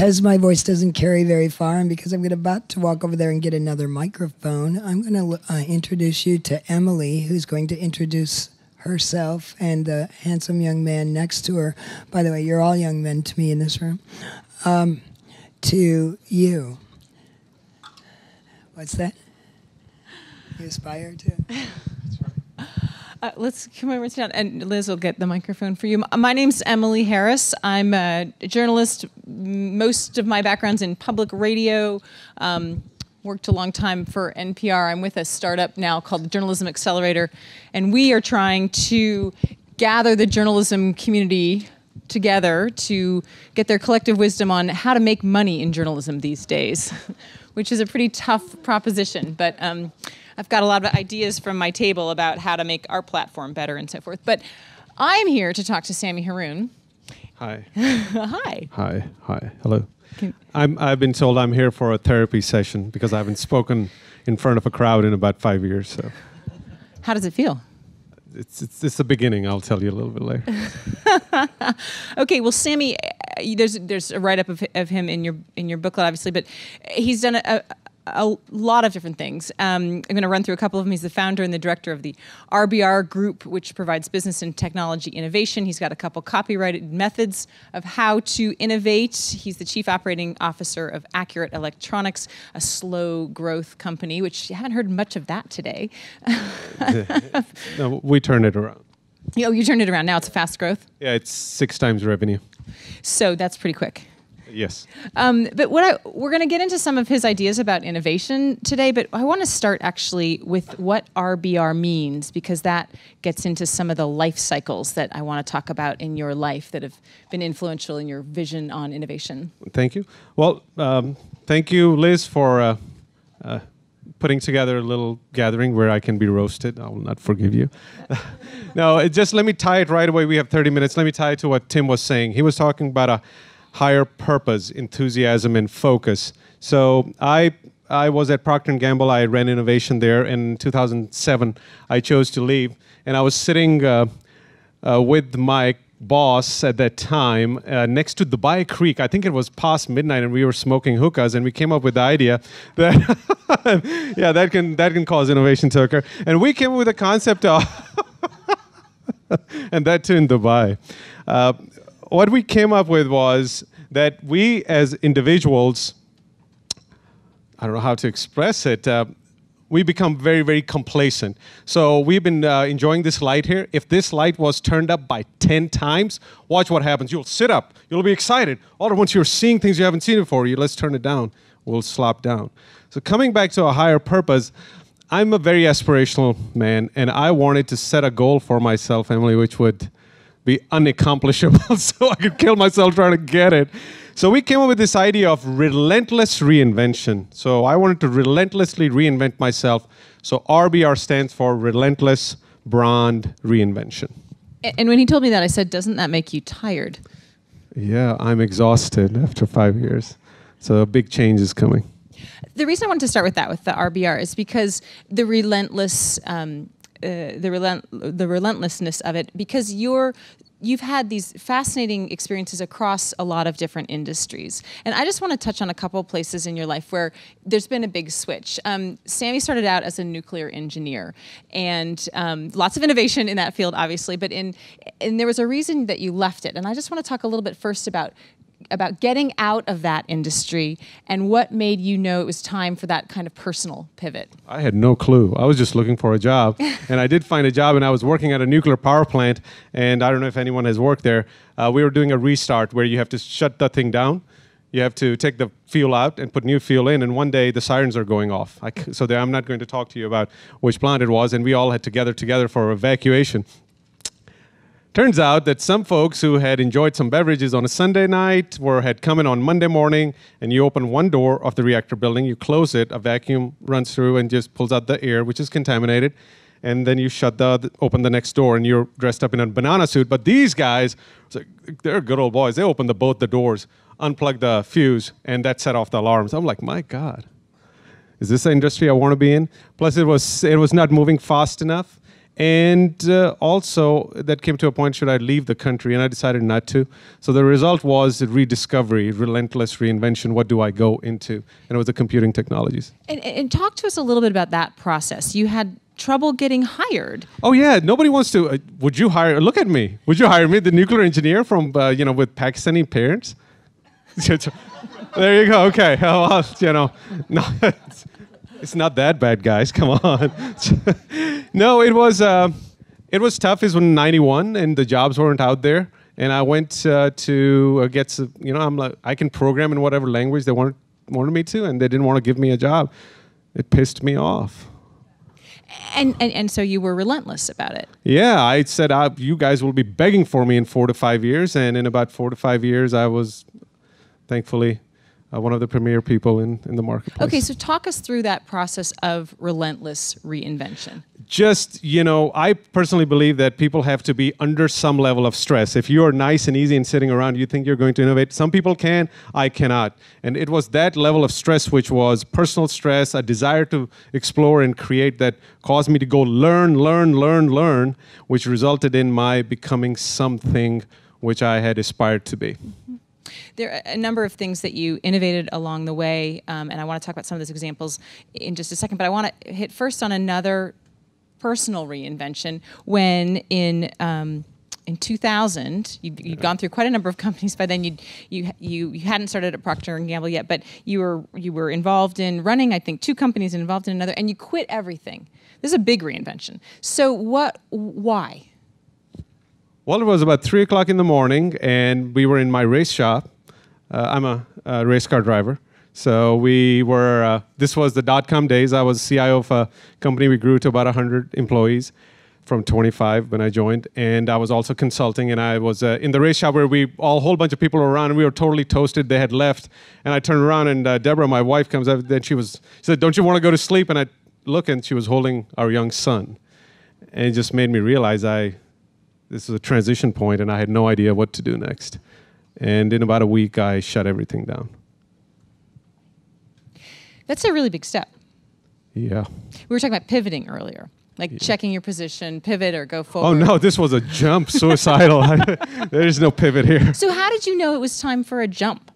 because my voice doesn't carry very far and because I'm about to walk over there and get another microphone, I'm going to introduce you to Emily, who's going to introduce herself and the handsome young man next to her. By the way, you're all young men to me in this room. To you. What's that? You aspire to? Let's come over and sit down, and Liz will get the microphone for you. My name's Emily Harris. I'm a journalist. Most of my background's in public radio. Worked a long time for NPR. I'm with a startup now called the Journalism Accelerator, and we are trying to gather the journalism community together to get their collective wisdom on how to make money in journalism these days, which is a pretty tough proposition, but I've got a lot of ideas from my table about how to make our platform better and so forth. But I'm here to talk to Sammy Haroon. Hi. Hi. Hi. Hi. Hello. I've been told I'm here for a therapy session because I haven't spoken in front of a crowd in about 5 years. So, how does it feel? It's the beginning. I'll tell you a little bit later. Okay. Well, Sammy, there's a write-up of him in your booklet, obviously, but he's done a lot of different things. I'm going to run through a couple of them. He's the founder and the director of the RBR Group, which provides business and technology innovation. He's got a couple copyrighted methods of how to innovate. He's the chief operating officer of Accurate Electronics, a slow growth company, which you haven't heard much of that today. No, we turned it around. Oh, you turned it around. Now it's a fast growth? Yeah, it's 6 times revenue. So that's pretty quick. Yes. But we're going to get into some of his ideas about innovation today, but I want to start actually with what RBR means, because that gets into some of the life cycles that I want to talk about in your life that have been influential in your vision on innovation. Thank you. Well, thank you, Liz, for putting together a little gathering where I can be roasted. I will not forgive you. No, just let me tie it right away. We have 30 minutes. Let me tie it to what Tim was saying. He was talking about a higher purpose, enthusiasm, and focus. So I was at Procter & Gamble. I ran innovation there. In 2007, I chose to leave. And I was sitting with my boss at that time next to Dubai Creek. I think it was past midnight, and we were smoking hookahs, and we came up with the idea that, yeah, that can cause innovation to occur. And we came up with a concept of, and that too in Dubai. What we came up with was that we as individuals, I don't know how to express it, we become very, very complacent. So we've been enjoying this light here. If this light was turned up by 10 times, watch what happens. You'll sit up. You'll be excited. All at once you're seeing things you haven't seen before. Let's turn it down. We'll slop down. So coming back to a higher purpose, I'm a very aspirational man, and I wanted to set a goal for myself, Emily, which would be unaccomplishable, so I could kill myself trying to get it. So we came up with this idea of relentless reinvention. So I wanted to relentlessly reinvent myself. So RBR stands for Relentless Brand Reinvention. And when he told me that, I said, doesn't that make you tired? Yeah, I'm exhausted after 5 years. So a big change is coming. The reason I wanted to start with that, with the RBR, is because the relentless the relentlessness of it, because you've had these fascinating experiences across a lot of different industries. And I just want to touch on a couple of places in your life where there's been a big switch. Sammy started out as a nuclear engineer, and lots of innovation in that field, obviously, but and there was a reason that you left it. And I just want to talk a little bit first about getting out of that industry and what made you know it was time for that kind of personal pivot. I had no clue. I was just looking for a job, and I did find a job, and I was working at a nuclear power plant, and I don't know if anyone has worked there. We were doing a restart where you have to shut the thing down. You have to take the fuel out and put new fuel in, and one day the sirens are going off. I'm not going to talk to you about which plant it was, and we all had to gather together for evacuation. Turns out that some folks who had enjoyed some beverages on a Sunday night had come in on Monday morning, and you open one door of the reactor building, you close it, a vacuum runs through and just pulls out the air, which is contaminated, and then you open the next door, and you're dressed up in a banana suit. But these guys, they're good old boys. They opened both the doors, unplugged the fuse, and that set off the alarms. I'm like, my God, is this the industry I want to be in? Plus, it was not moving fast enough. And also, that came to a point, should I leave the country? And I decided not to. So the result was rediscovery, relentless reinvention. What do I go into? And it was the computing technologies. And talk to us a little bit about that process. You had trouble getting hired. Oh, yeah. Nobody wants to. Would you hire? Look at me. Would you hire me, the nuclear engineer from, with Pakistani parents? There you go. Okay. Well, no. It's not that bad, guys. Come on. No, it was tough. It was in '91, and the jobs weren't out there. And I went to get, I'm like, I can program in whatever language they wanted me to, and they didn't want to give me a job. It pissed me off. And so you were relentless about it. Yeah, I said, you guys will be begging for me in 4 to 5 years, and in about 4 to 5 years, I was, thankfully, one of the premier people in the marketplace. Okay, so talk us through that process of relentless reinvention. Just, I personally believe that people have to be under some level of stress. If you're nice and easy and sitting around, you think you're going to innovate. Some people can, I cannot. And it was that level of stress, which was personal stress, a desire to explore and create, that caused me to go learn, which resulted in my becoming something which I had aspired to be. There are a number of things that you innovated along the way, and I want to talk about some of those examples in just a second, but I want to hit first on another personal reinvention when in 2000, you'd gone through quite a number of companies by then. You hadn't started at Procter & Gamble yet, but you were involved in running, I think, 2 companies and involved in another, and you quit everything. This is a big reinvention. So why? Well, it was about 3 o'clock in the morning, and we were in my race shop. I'm a race car driver. So we were, this was the dot-com days. I was CIO of a company. We grew to about 100 employees from 25 when I joined. And I was also consulting, and I was in the race shop where a whole bunch of people were around, and we were totally toasted. They had left. And I turned around, and Deborah, my wife, comes up. Then she said, "Don't you want to go to sleep?" And I look, and she was holding our young son. And it just made me realize this is a transition point, and I had no idea what to do next. And in about a week, I shut everything down. That's a really big step. Yeah. We were talking about pivoting earlier, like checking your position, pivot or go forward. Oh, no, this was a jump, suicidal. There is no pivot here. So how did you know it was time for a jump?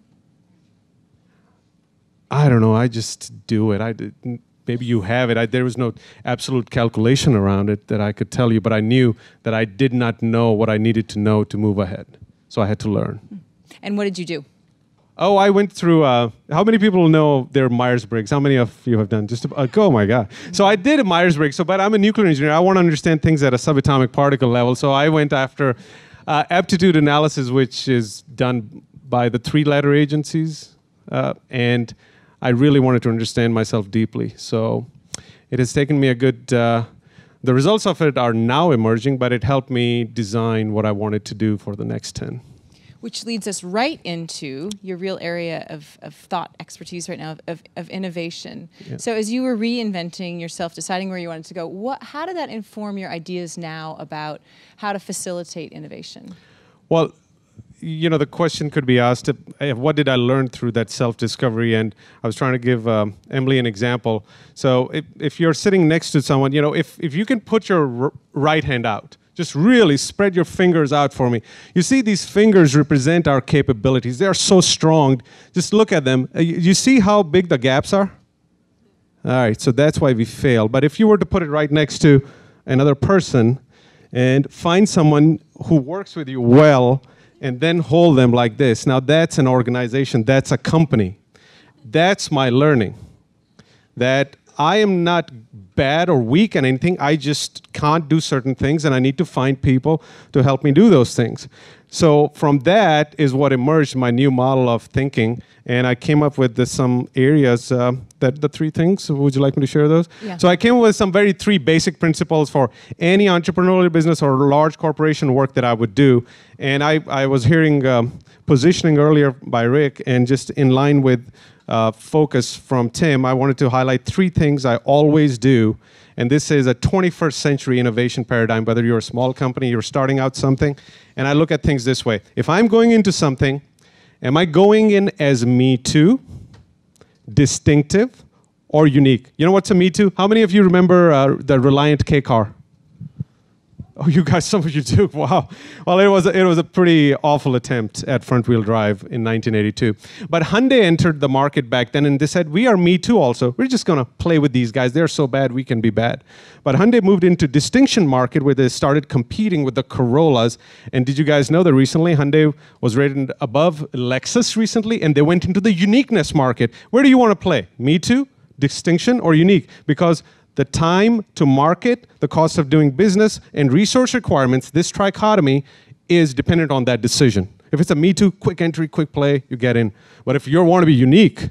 I don't know. I just do it. Maybe you have it. There was no absolute calculation around it that I could tell you, but I knew that I did not know what I needed to know to move ahead. So I had to learn. And what did you do? Oh, I went through, how many people know their Myers-Briggs? How many of you have done? Oh my God. So I did a Myers-Briggs, but I'm a nuclear engineer. I want to understand things at a subatomic particle level. So I went after aptitude analysis, which is done by the 3-letter agencies. And I really wanted to understand myself deeply. So it has taken me a good, the results of it are now emerging, but it helped me design what I wanted to do for the next 10. Which leads us right into your real area of thought expertise right now, of innovation. Yeah. So as you were reinventing yourself, deciding where you wanted to go, how did that inform your ideas now about how to facilitate innovation? Well, the question could be asked, what did I learn through that self-discovery? And I was trying to give Emily an example. So if you're sitting next to someone, if you can put your right hand out, just really spread your fingers out for me. You see, these fingers represent our capabilities. They are so strong. Just look at them. You see how big the gaps are? All right, so that's why we fail. But if you were to put it right next to another person and find someone who works with you well and then hold them like this, now that's an organization, that's a company. That's my learning. That I am not bad or weak in anything. I just can't do certain things, and I need to find people to help me do those things. So from that is what emerged my new model of thinking, and I came up with some areas, the 3 things. Would you like me to share those? Yeah. So I came up with some 3 basic principles for any entrepreneurial business or large corporation work that I would do. And I was hearing positioning earlier by Rick, and just in line with focus from Tim, I wanted to highlight 3 things I always do. And this is a 21st century innovation paradigm, whether you're a small company, you're starting out something. And I look at things this way. If I'm going into something, am I going in as me too, distinctive, or unique? You know what's a me too? How many of you remember the Reliant K car? Oh, you guys, some of you do. Wow. Well, it was a pretty awful attempt at front-wheel drive in 1982. But Hyundai entered the market back then, and they said, we are Me Too also. We're just going to play with these guys. They're so bad, we can be bad. But Hyundai moved into distinction market where they started competing with the Corollas. And did you guys know that recently Hyundai was rated above Lexus recently, and they went into the uniqueness market. Where do you want to play? Me Too, distinction, or unique? Because the time to market, the cost of doing business, and resource requirements, this trichotomy is dependent on that decision. If it's a Me Too, quick entry, quick play, you get in. But if you want to be unique,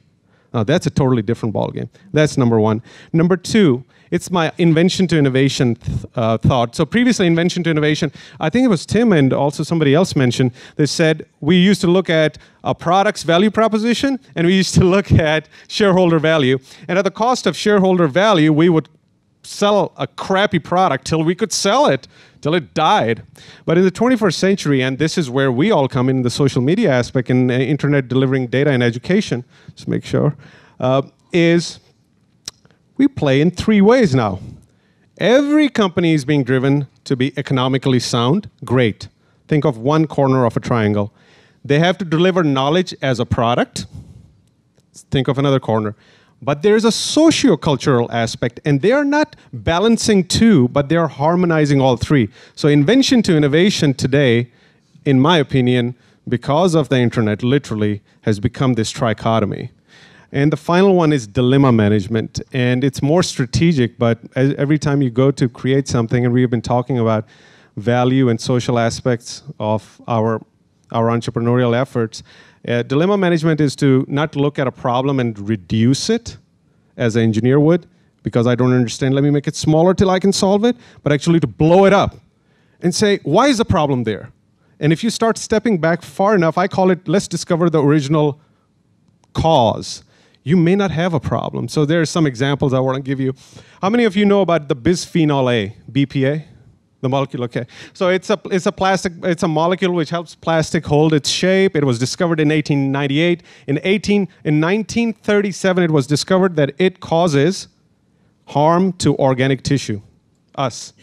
that's a totally different ballgame. That's number one. Number two, it's my invention to innovation thought. So previously, invention to innovation, I think it was Tim and also somebody else mentioned, they said we used to look at a product's value proposition and we used to look at shareholder value. And at the cost of shareholder value, we would sell a crappy product till we could sell it, till it died. But in the 21st century, and this is where we all come in, the social media aspect and internet delivering data and education, just make sure, is we play in three ways now. Every company is being driven to be economically sound. Great. Think of one corner of a triangle. They have to deliver knowledge as a product. Think of another corner. But there's a socio-cultural aspect, and they are not balancing two, but they are harmonizing all three. So invention to innovation today, in my opinion, because of the internet, literally has become this trichotomy. And the final one is dilemma management. And it's more strategic, but every time you go to create something, and we've been talking about value and social aspects of our entrepreneurial efforts, dilemma management is to not look at a problem and reduce it as an engineer would, because I don't understand, let me make it smaller till I can solve it, but actually to blow it up and say, why is the problem there? And if you start stepping back far enough, I call it, let's discover the original cause. You may not have a problem. So there are some examples I want to give you. How many of you know about the bisphenol A, BPA? The molecule, okay. So it's a molecule which helps plastic hold its shape. It was discovered in 1898. In 1937, it was discovered that it causes harm to organic tissue, us.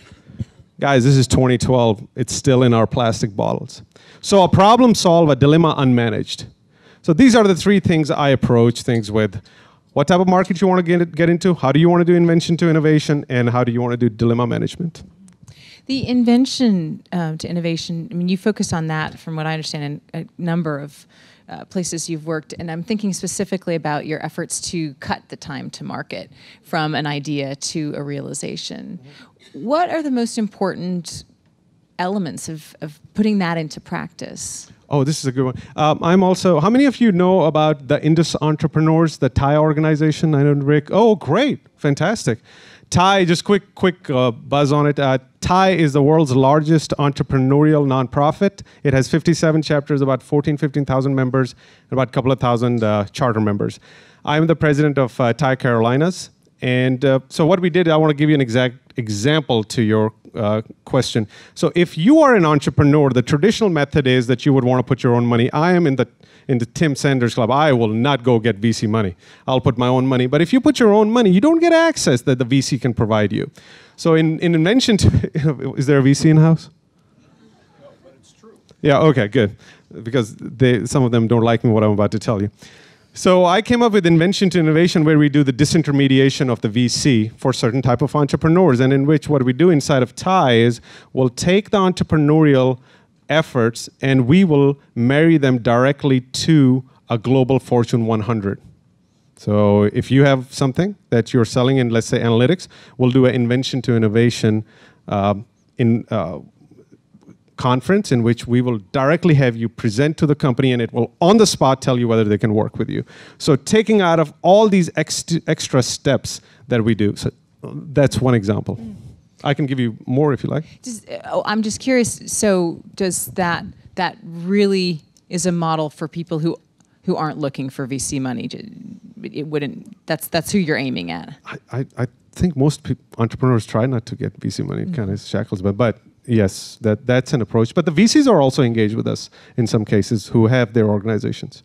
Guys, this is 2012. It's still in our plastic bottles. So a problem solved, a dilemma unmanaged. So these are the three things I approach things with. What type of market you want to get into? How do you want to do invention to innovation? And how do you want to do dilemma management? The invention to innovation, I mean, you focus on that, from what I understand, in a number of places you've worked, and I'm thinking specifically about your efforts to cut the time to market from an idea to a realization. What are the most important elements of putting that into practice? Oh, this is a good one. How many of you know about the Indus Entrepreneurs, the Thai organization? I know Rick. Oh, great. Fantastic. Thai, just quick buzz on it. Thai is the world's largest entrepreneurial nonprofit. It has 57 chapters, about 15,000 members, and about a couple of thousand charter members. I'm the president of Thai Carolinas. And so what we did, I want to give you an exact example to your question. So if you are an entrepreneur, the traditional method is that you would want to put your own money. I am in the Tim Sanders Club. I will not go get VC money. I'll put my own money. But if you put your own money, you don't get access that the VC can provide you. So in invention, is there a VC in house? No, but it's true. Yeah, okay, good. Because some of them don't like me what I'm about to tell you. So I came up with invention to innovation, where we do the disintermediation of the VC for certain type of entrepreneurs, and in which what we do inside of Thai is we'll take the entrepreneurial efforts and we will marry them directly to a global Fortune 100. So if you have something that you're selling in, let's say, analytics, we'll do an invention to innovation conference in which we will directly have you present to the company, and it will on the spot tell you whether they can work with you. So taking out of all these extra steps that we do. So that's one example. I can give you more if you like. I'm just curious. So does that really is a model for people who aren't looking for VC money? It wouldn't. That's who you're aiming at. I think most entrepreneurs try not to get VC money. It kind of shackles, but yes, that's an approach. But the VCs are also engaged with us in some cases who have their organizations.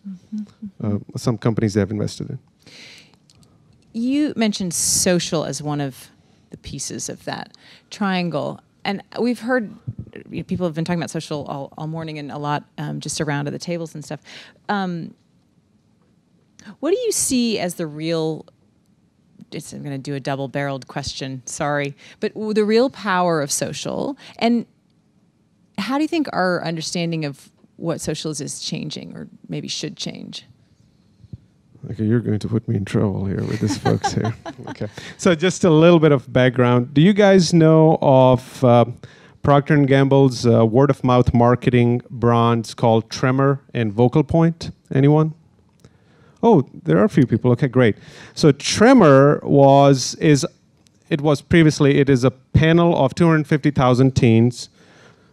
Some companies they have invested in. You mentioned social as one of the pieces of that triangle. and we've heard people have been talking about social all morning and a lot just around at the tables and stuff. What do you see as the real? I'm going to do a double-barreled question. Sorry, but the real power of social, and how do you think our understanding of what social is changing, or maybe should change? Okay, you're going to put me in trouble here with these folks here. Okay, so just a little bit of background. Do you guys know of Procter & Gamble's word-of-mouth marketing brands called Tremor and Vocal Point? Anyone? Oh, there are a few people. Okay, great. So Tremor is a panel of 250,000 teens,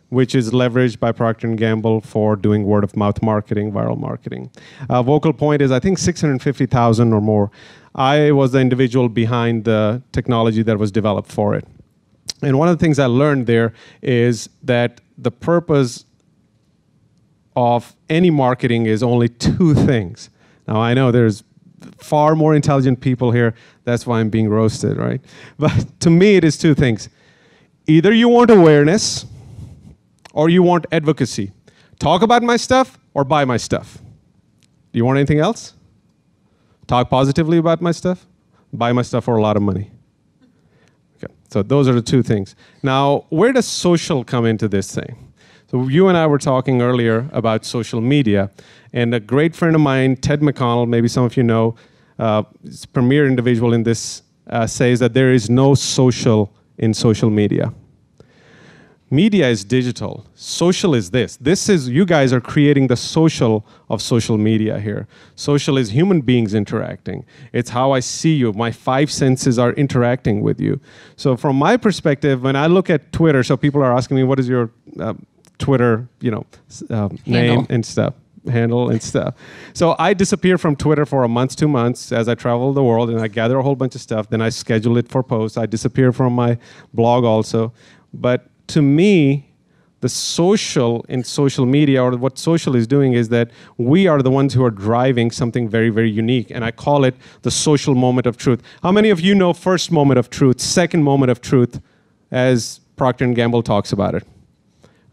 which is leveraged by Procter & Gamble for doing word-of-mouth marketing, viral marketing. Vocal Point is, I think, 650,000 or more. I was the individual behind the technology that was developed for it. And one of the things I learned there is that the purpose of any marketing is only two things. Now, I know there's far more intelligent people here. That's why I'm being roasted, right? But to me, it is two things. Either you want awareness, or you want advocacy. Talk about my stuff or buy my stuff. Do you want anything else? Talk positively about my stuff, buy my stuff for a lot of money. Okay, so those are the two things. Now, where does social come into this thing? So you and I were talking earlier about social media, and a great friend of mine, Ted McConnell, maybe some of you know, is a premier individual in this, says that there is no social in social media. Media is digital. Social is this. This is, you guys are creating the social of social media here. Social is human beings interacting. It's how I see you. My five senses are interacting with you. So from my perspective, when I look at Twitter, so people are asking me, what is your Twitter, name and stuff, handle and stuff. So I disappear from Twitter for a month, 2 months as I travel the world, and I gather a whole bunch of stuff. Then I schedule it for posts. I disappear from my blog also. But to me, the social in social media, or what social is doing, is that we are the ones who are driving something very, very unique. And I call it the social moment of truth. How many of you know first moment of truth, second moment of truth, as Procter & Gamble talks about it?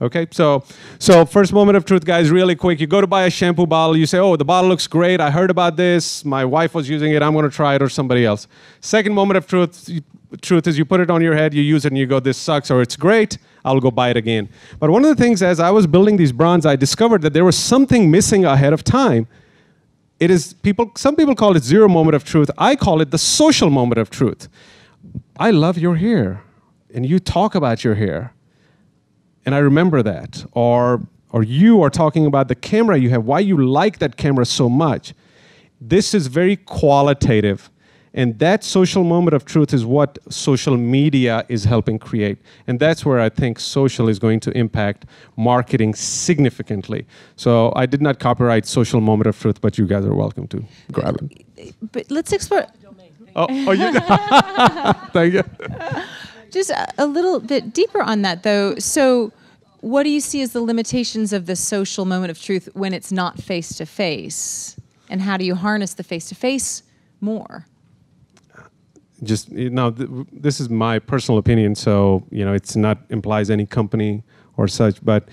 Okay, so first moment of truth, guys, really quick. You go to buy a shampoo bottle. You say, oh, the bottle looks great. I heard about this. My wife was using it. I'm going to try it, or somebody else. Second moment of truth is you put it on your head, you use it, and you go, this sucks, or it's great. I'll go buy it again. But one of the things, as I was building these brands, I discovered that there was something missing ahead of time. It is some people call it zero moment of truth. I call it the social moment of truth. I love your hair, and you talk about your hair. And I remember that. Or you are talking about the camera you have, why you like that camera so much. This is very qualitative. And that social moment of truth is what social media is helping create. And that's where I think social is going to impact marketing significantly. So I did not copyright social moment of truth, but you guys are welcome to grab it. But let's explore. You thank you. Just a little bit deeper on that, though. So what do you see as the limitations of the social moment of truth when it's not face-to-face? And how do you harness the face-to-face more? Just, this is my personal opinion, so, it's not implies any company or such, but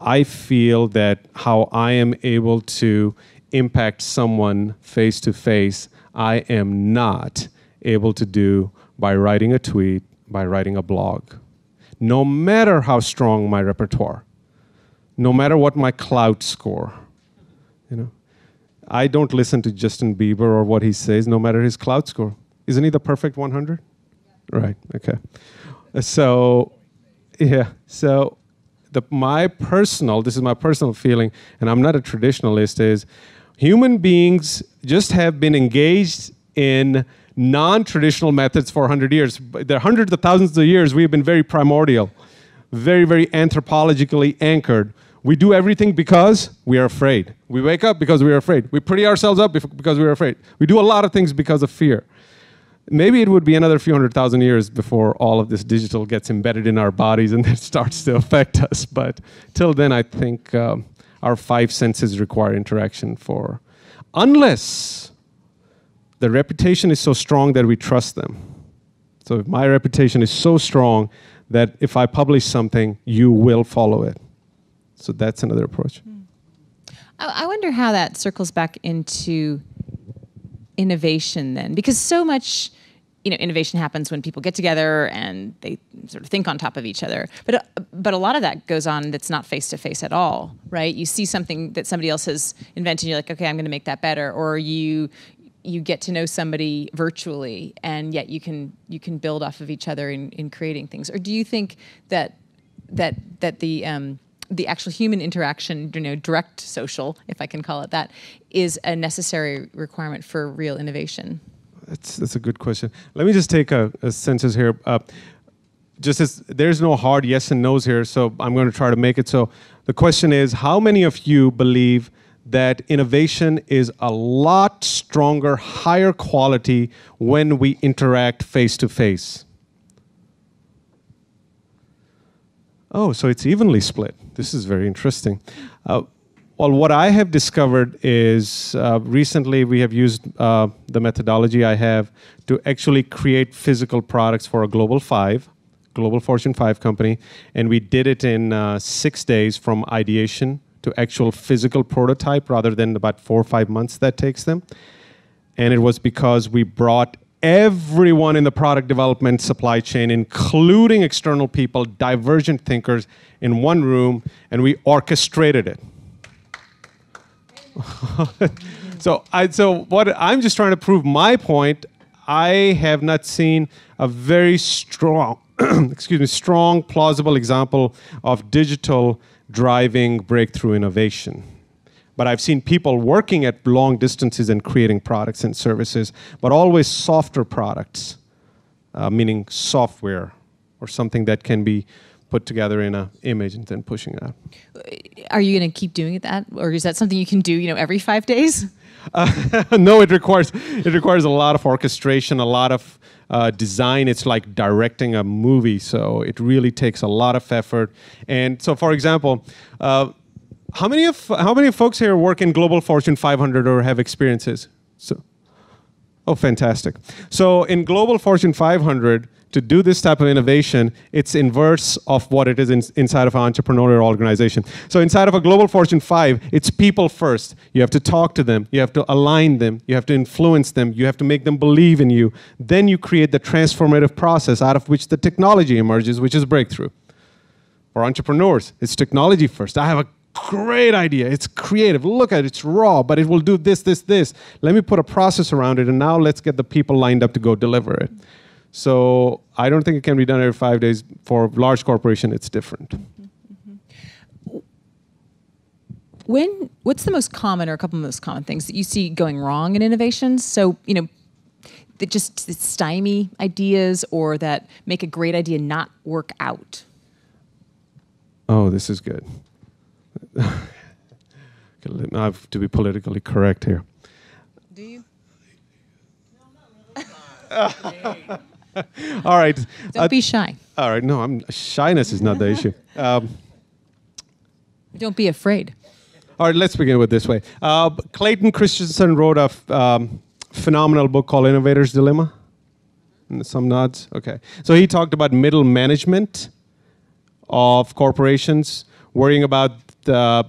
I feel that how I am able to impact someone face-to-face, I am not able to do by writing a tweet, by writing a blog. No matter how strong my repertoire, no matter what my clout score, I don't listen to Justin Bieber or what he says, no matter his clout score. Isn't he the perfect 100? Yeah. Right, okay. So, yeah, so this is my personal feeling, and I'm not a traditionalist, is human beings just have been engaged in non-traditional methods for 100 years. There are hundreds of thousands of years we've been very primordial, very, very anthropologically anchored. We do everything because we are afraid. We wake up because we are afraid. We pretty ourselves up because we are afraid. We do a lot of things because of fear. Maybe it would be another few 100,000 years before all of this digital gets embedded in our bodies and that starts to affect us. But till then, I think our five senses require interaction unless the reputation is so strong that we trust them. So if my reputation is so strong that if I publish something, you will follow it. So that's another approach. I wonder how that circles back into innovation then, because so much, innovation happens when people get together and they sort of think on top of each other. But a lot of that goes on that's not face to face at all, right? You see something that somebody else has invented, and you're like, okay, I'm going to make that better, or you get to know somebody virtually, and yet you can build off of each other in creating things. Or do you think that the actual human interaction, direct social, if I can call it that, is a necessary requirement for real innovation? That's a good question. Let me just take a census here. Just as there's no hard yes and no's here, so I'm going to try to make it. So the question is, how many of you believe that innovation is a lot stronger, higher quality when we interact face to face? Oh, so it's evenly split. This is very interesting. Well, what I have discovered is recently we have used the methodology I have to actually create physical products for a global Fortune 5 company. And we did it in 6 days from ideation to actual physical prototype rather than about 4 or 5 months that takes them. And it was because we brought everyone in the product development supply chain, including external people, divergent thinkers, in one room, and we orchestrated it. So what I'm just trying to prove my point. I have not seen a very strong, strong, plausible example of digital driving breakthrough innovation. But I've seen people working at long distances and creating products and services, but always softer products, meaning software or something that can be put together in an image and then pushing it out. Are you going to keep doing that, or is that something you can do, every 5 days? No, it requires a lot of orchestration, a lot of design. It's like directing a movie, so it really takes a lot of effort. And so, for example, how many folks here work in Global Fortune 500 or have experiences? Oh, fantastic. So in Global Fortune 500, to do this type of innovation, it's inverse of what it is inside of an entrepreneurial organization. So inside of a Global Fortune 5, it's people first. You have to talk to them. You have to align them. You have to influence them. You have to make them believe in you. Then you create the transformative process out of which the technology emerges, which is breakthrough. For entrepreneurs, it's technology first. I have a great idea. It's creative. Look at it. It's raw, but it will do this, this, this. Let me put a process around it, and now let's get the people lined up to go deliver it. So I don't think it can be done every 5 days. For a large corporation, it's different. What's the most common, or a couple of the most common things that you see going wrong in innovations? So, that just stymie ideas, or that make a great idea not work out? Oh, this is good. I have to be politically correct here. Do you? All right. Don't be shy. All right. No, shyness is not the issue. Don't be afraid. All right. Let's begin with this way. Clayton Christensen wrote a phenomenal book called Innovator's Dilemma. Some nods. Okay. So he talked about middle management of corporations, worrying about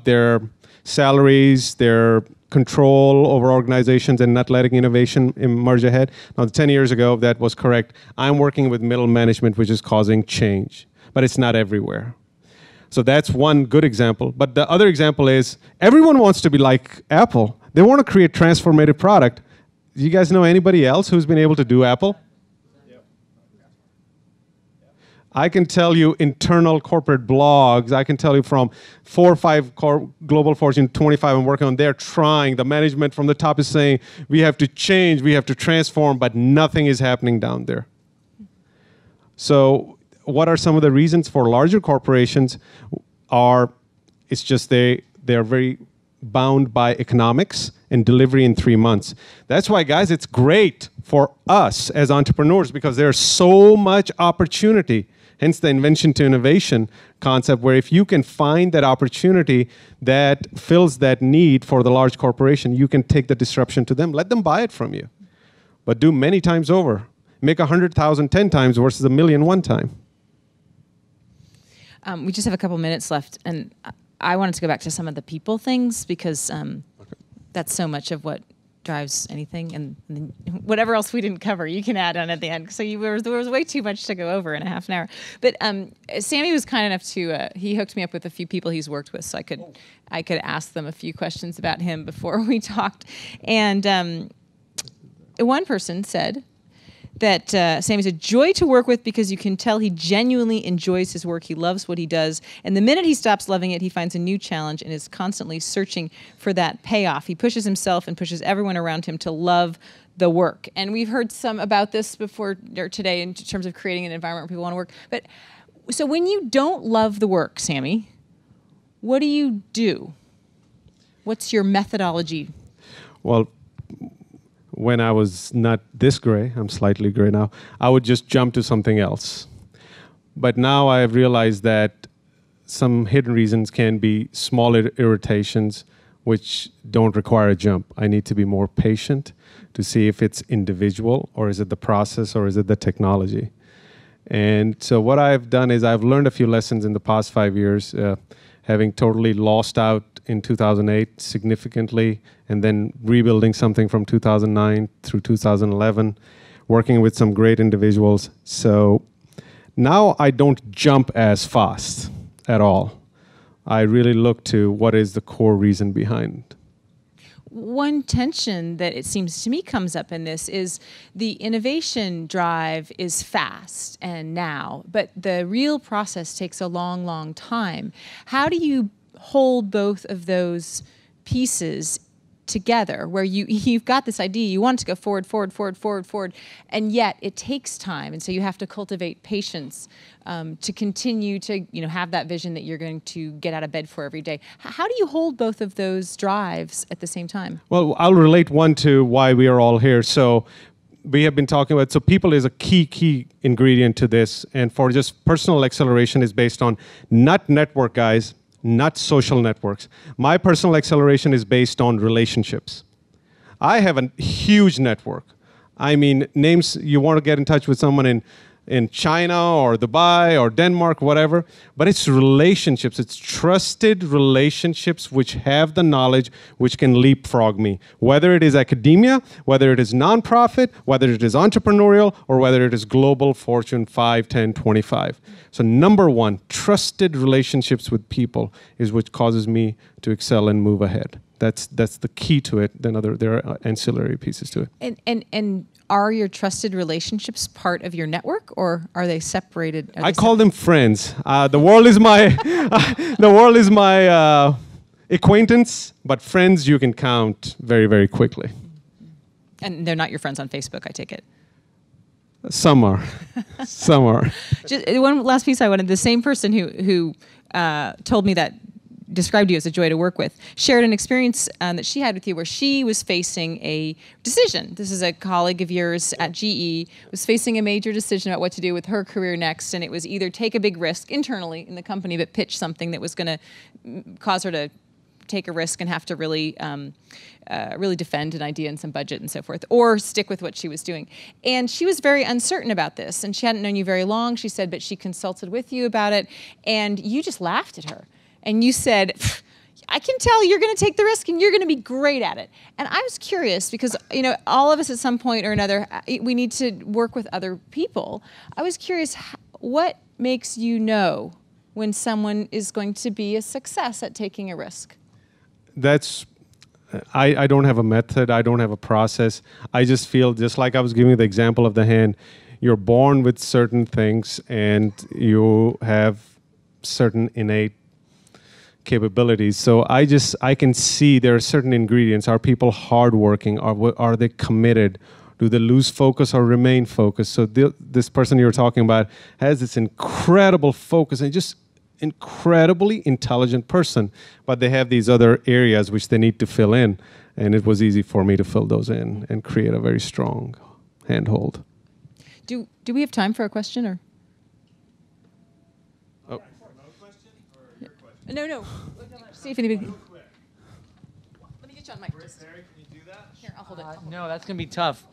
their salaries, their control over organizations, and not letting innovation emerge ahead. Now, 10 years ago, that was correct. I'm working with middle management, which is causing change, but it's not everywhere. So that's one good example. But the other example is everyone wants to be like Apple. They want to create transformative product. Do you guys know anybody else who's been able to do Apple? I can tell you internal corporate blogs. I can tell you from 4 or 5 Global Fortune 25 I'm working on, they're trying. The management from the top is saying, we have to change, we have to transform, but nothing is happening down there. So what are some of the reasons for larger corporations? It's just they're very bound by economics and delivery in 3 months. That's why, guys, it's great for us as entrepreneurs because there's so much opportunity. Hence the invention to innovation concept, where if you can find that opportunity that fills that need for the large corporation, you can take the disruption to them. Let them buy it from you. But do many times over. Make 100,000 10 times versus 1 million one time. We just have a couple minutes left, and I wanted to go back to some of the people things because that's so much of what drives anything, and whatever else we didn't cover, you can add on at the end. So there was way too much to go over in a half an hour. But Sammy was kind enough to he hooked me up with a few people he's worked with, so I could ask them a few questions about him before we talked. And one person said that Sammy's a joy to work with because you can tell he genuinely enjoys his work. He loves what he does. And the minute he stops loving it, he finds a new challenge and is constantly searching for that payoff. He pushes himself and pushes everyone around him to love the work. And we've heard some about this before or today in terms of creating an environment where people want to work. But so when you don't love the work, Sammy, what do you do? What's your methodology? Well, when I was not this gray, I'm slightly gray now, I would just jump to something else. But now I have realized that some hidden reasons can be small irritations which don't require a jump. I need to be more patient to see if it's individual, or is it the process, or is it the technology. And so what I've done is I've learned a few lessons in the past 5 years, having totally lost out in 2008 significantly, and then rebuilding something from 2009 through 2011, working with some great individuals. So now I don't jump as fast at all. I really look to what is the core reason behind. One tension that it seems to me comes up in this is the innovation drive is fast and now, but the real process takes a long, long time. How do you hold both of those pieces together where you've got this idea, you want it to go forward, and yet it takes time, and so you have to cultivate patience to continue to have that vision that you're going to get out of bed for every day. How do you hold both of those drives at the same time? Well, I'll relate one to why we are all here. So we have been talking about, so people is a key ingredient to this, and for just personal acceleration is based on not network guys, not social networks. My personal acceleration is based on relationships. I have a huge network. I mean, names, you want to get in touch with someone in China or Dubai or Denmark, whatever, but it's relationships. It's trusted relationships which have the knowledge which can leapfrog me, whether it is academia, whether it is nonprofit, whether it is entrepreneurial, or whether it is global Fortune 5, 10, 25. So number one, trusted relationships with people is what causes me to excel and move ahead. That's the key to it. Then there are ancillary pieces to it. And are your trusted relationships part of your network, or are they separated? I call them friends. The world is my acquaintance, but friends you can count very, very quickly. And they're not your friends on Facebook, I take it. Some are. Some are. Just one last piece I wanted. The same person who told me that, described you as a joy to work with, shared an experience that she had with you where she was facing a decision. This is a colleague of yours at GE, was facing a major decision about what to do with her career next, and it was either take a big risk internally in the company but pitch something that was going to cause her to take a risk and have to really defend an idea and some budget and so forth, or stick with what she was doing. And she was very uncertain about this, and she hadn't known you very long, she said, but she consulted with you about it, and you just laughed at her. And you said, I can tell you're going to take the risk and you're going to be great at it. And I was curious because, all of us at some point or another, we need to work with other people. I was curious, what makes you know when someone is going to be a success at taking a risk? I don't have a method. I don't have a process. I just feel, just like I was giving the example of the hand, you're born with certain things and you have certain innate capabilities. So I can see there are certain ingredients. Are people hardworking? Are they committed? Do they lose focus or remain focused? So this person you're talking about has this incredible focus and just incredibly intelligent person, but they have these other areas which they need to fill in, and it was easy for me to fill those in and create a very strong handhold. Do we have time for a question or? Oh. No. See if anybody. Let me get you on mic. Can you do that? Here, I'll hold it. No, that's going to be tough.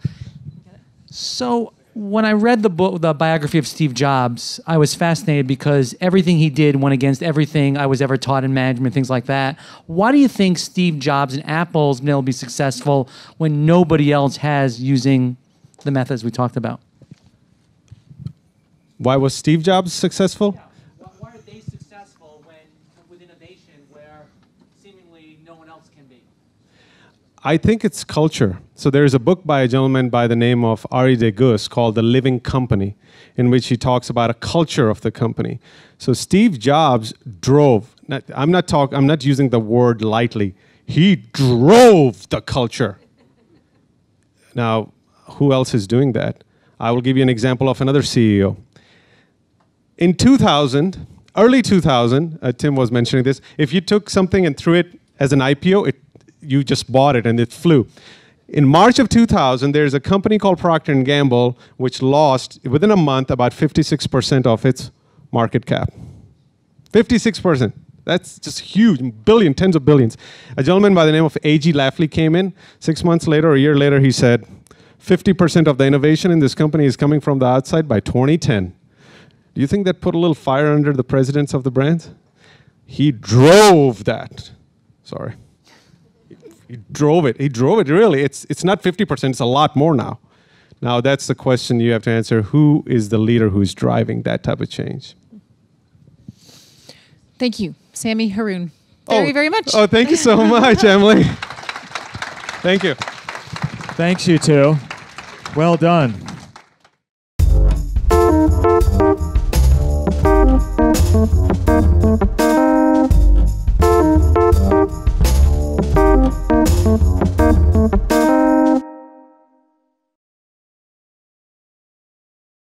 So When I read the book, the biography of Steve Jobs, I was fascinated because everything he did went against everything I was ever taught in management, things like that. Why do you think Steve Jobs and Apple's been able to be successful when nobody else has using the methods we talked about? Why was Steve Jobs successful? Yeah. Why are they successful with innovation where seemingly no one else can be? I think it's culture. So there's a book by a gentleman by the name of Ari de Gus called The Living Company, in which he talks about a culture of the company. So Steve Jobs drove, I'm not using the word lightly, he drove the culture. Now, who else is doing that? I will give you an example of another CEO. In 2000, early 2000, Tim was mentioning this, if you took something and threw it as an IPO, you just bought it and it flew. In March of 2000, there's a company called Procter & Gamble which lost, within a month, about 56% of its market cap. 56%. That's just huge, tens of billions. A gentleman by the name of A.G. Lafley came in. 6 months later, or a year later, he said, 50% of the innovation in this company is coming from the outside by 2010. Do you think that put a little fire under the presidents of the brands? He drove that. Sorry. He drove it. He drove it, really. It's not 50%, it's a lot more now. Now, that's the question you have to answer. Who is the leader who's driving that type of change? Thank you, Sammy Haroon. Very much. Oh, thank you so much, Emily. Thank you. Thanks, you two. Well done.